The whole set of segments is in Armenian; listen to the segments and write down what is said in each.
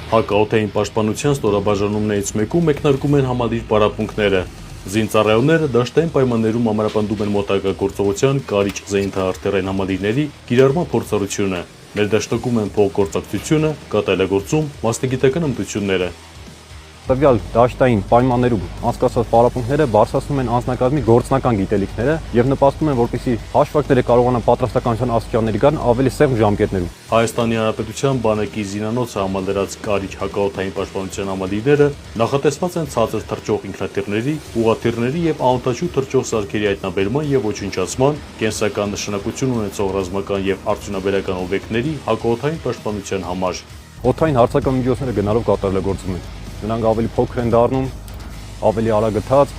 Հակաօդային պաշտպանության ստորաբաժանումներից մեկում մեկնարկում են համալիր պարապմունքները։ Զինծառայողները դաշտային պայմաններում ամրապնդում են մոտակա գործողության կարիճ զենիթահրթիռային համալիրների կիրառման փորձառությունը, ներդաշնակում են փոխգործակցությունը, կատարելագործում մասնագիտական հմտությունները։ Տվյալ դաշտային պայմաններում անցկացված պարապմունքները բարձրացնում են անձնակազմի գործնական գիտելիքները եւ նպաստում են, որպեսզի հաշվարկները կարողանան պատրաստականության աստիճանների գան ավելի սեղմ ժամկետներում։ Հայաստանի Հանրապետության բանակի զինանոցը համալրած կարիճ հակաօդային պաշտպանության համալիրները նախատեսված են ցածր թռչող ինքնաթիռների, ուղղաթիռների եւ անօդաչու թռչող սարքերի հայտնաբերման եւ ոչնչացման, կենսական նշանակություն ունեցող ռազմական եւ արդյունաբերական օբյեկտների հակաօդային պաշտպանության համար։ Օդային հարձակման միջոցները գնալով կատարելագործում են։ Նրանք ավելի փոքր են դառնում, ավելի արագաթաց։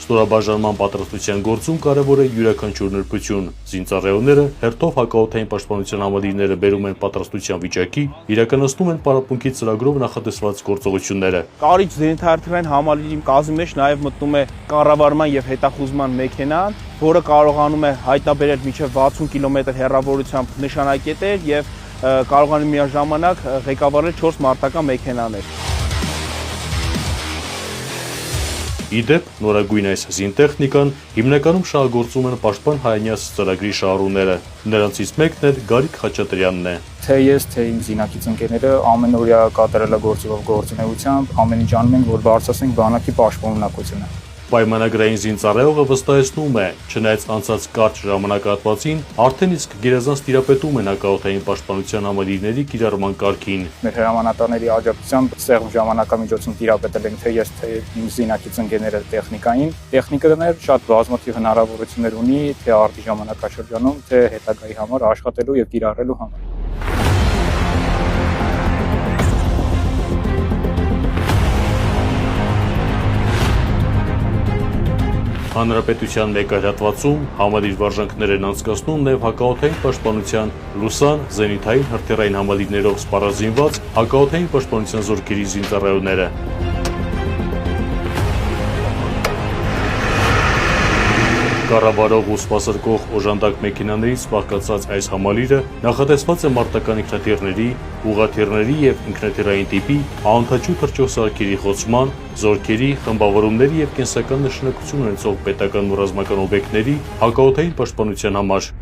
Ստորաբաժանման պատրաստության գործում կարևոր է յուրաքանչյուր նրբություն։ Զինծառայողները հերթով հակաօդային պաշտպանության համալիրները բերում են պատրաստության վիճակի, իրականացնում են պարապմունքի ծրագրով նախատեսված գործողությունները։ Կարիճ զենիթահրթիռային համալիրի կազմի մեջ նաև մտնում է կառավարման եւ հետախուզման մեքենան, որը կարողանում է հայտնաբերել մինչև 60 կիլոմետր հեռավորությամբ նշանակետեր եւ կարողանում միաժամանակ ղեկավարել 4 մարտական մեքենաներ։ Իդեպ նորագույն այս զինտեխնիկան հիմնականում շահագործում են պաշտպան հայանյաց ծրագրի շահառուները։ Նրանցից մեկն էլ Գարիկ Խաչատրյանն է։ Թե ես, թե իմ զինակից ընկերները ամենօրյա կատարելագործելով գործունեությամբ ամեն ինչ անում ենք, որ բարձրացնենք բանակի պաշտպանունակությունը։ Պայմանագրային զինծառայողը վստահեցնում է, չնայած անցած կարճ ժամանակահատվածին արդեն իսկ գերազանց տիրապետում են հակաօդային պաշտպանության համալիրների կիրառման կարգին։ Մեր հրամանատարների աջակցությամբ սեղմ ժամանակամիջոցին տիրապետել ենք թե ես, թե իմ զինակից ընկերները տեխնիկային։ Տեխնիկաներ շատ բազմաթիվ հնարավորություններ ունի թե արդի ժամանակաշրջանում, թե հետագայի համար աշխատելու եւ կիրառելու համար։ Հանրապետության մեկ այլ հատվածում համալիր վարժանքներ են անցկացնում նաև հակաօդային պաշտպանության լուսան, զենիթային հրթիռային համալիրներով սպառազինված հակաօդային պաշտպանության զորքերի զինծառայողները։ Կառավարող ու սպասարկող օժանդակ մեքենաներից բաղկացած այս համալիրը նախատեսված է մարտական ինքնաթիռների, ուղղաթիռների եւ ինքնաթիռային տիպի անօդաչու թռչող սարքերի խոցման, զորքերի, խմբավորումների եւ կենսական նշանակություն ունեցող պետական ու ռազմական օբյեկտների հակաօդային պաշտպանության համար։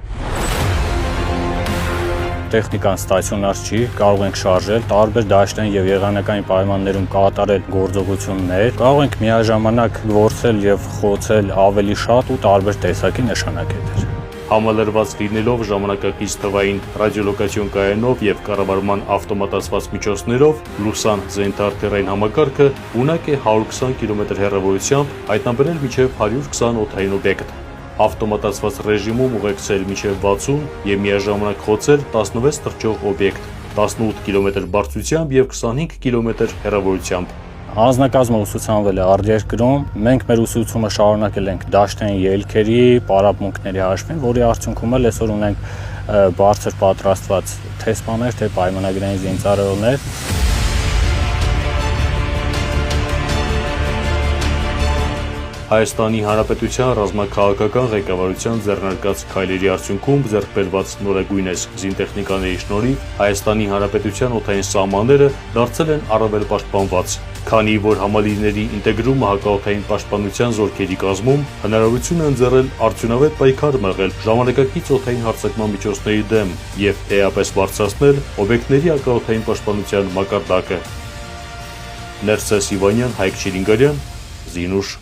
Տեխնիկան ստացիոնար չի, կարող ենք շարժել, տարբեր դաշտային եւ եղանակային պայմաններում կատարել գործողություններ, կարող ենք միաժամանակ գործել եւ խոցել ավելի շատ ու տարբեր տեսակի նշանակետեր։ Համալրված լինելով ժամանակակից թվային ռադիոլոկացիոն կայանով եւ կառավարման ավտոմատացված միջոցներով լուսան զենիթահրթիռային համակարգը ունակ է 120 կիլոմետր հեռավորությամբ հայտնաբերել մինչեւ 120 օդային օբյեկտ։ Ավտոմատացված ռեժիմում ուղեկցել մինչև 60 եւ միաժամանակ խոցել 16 թռչող օբյեկտ, 18 կիլոմետր բարձրությամբ եւ 25 կիլոմետր հեռավորությամբ։ Անձնակազմը ուսուցանվել է արտերկրում, մենք մեր ուսուցումը շարունակել ենք դաշտային ելքերի, պարապմունքների հաշվին, որի արդյունքում էլ այսօր ունենք բարձր պատրաստված թե սպաներ, թե պայմանագրային զինծառայողներ։ Հայաստանի Հանրապետության ռազմաքաղաքական ղեկավարության ձեռնարկած քայլերի արդյունքում ձեռք բերված նորագույն զինտեխնիկաների շնորհիվ Հայաստանի Հանրապետության օդային սահմանները դարձել են առավել պաշտպանված, քանի որ համալիրների ինտեգրումը հակաօդային պաշտպանության զորքերի կազմում հնարավորություն է ընձեռել արդյունավետ պայքար մղել ժամանակակից օդային հարձակման միջոցների դեմ եւ էապես բարձրացնել օբյեկտների հակաօդային պաշտպանության մակարդակը։ Ներսես Իվանյան, Հայկ Շիրինգարյան, Զինուշ։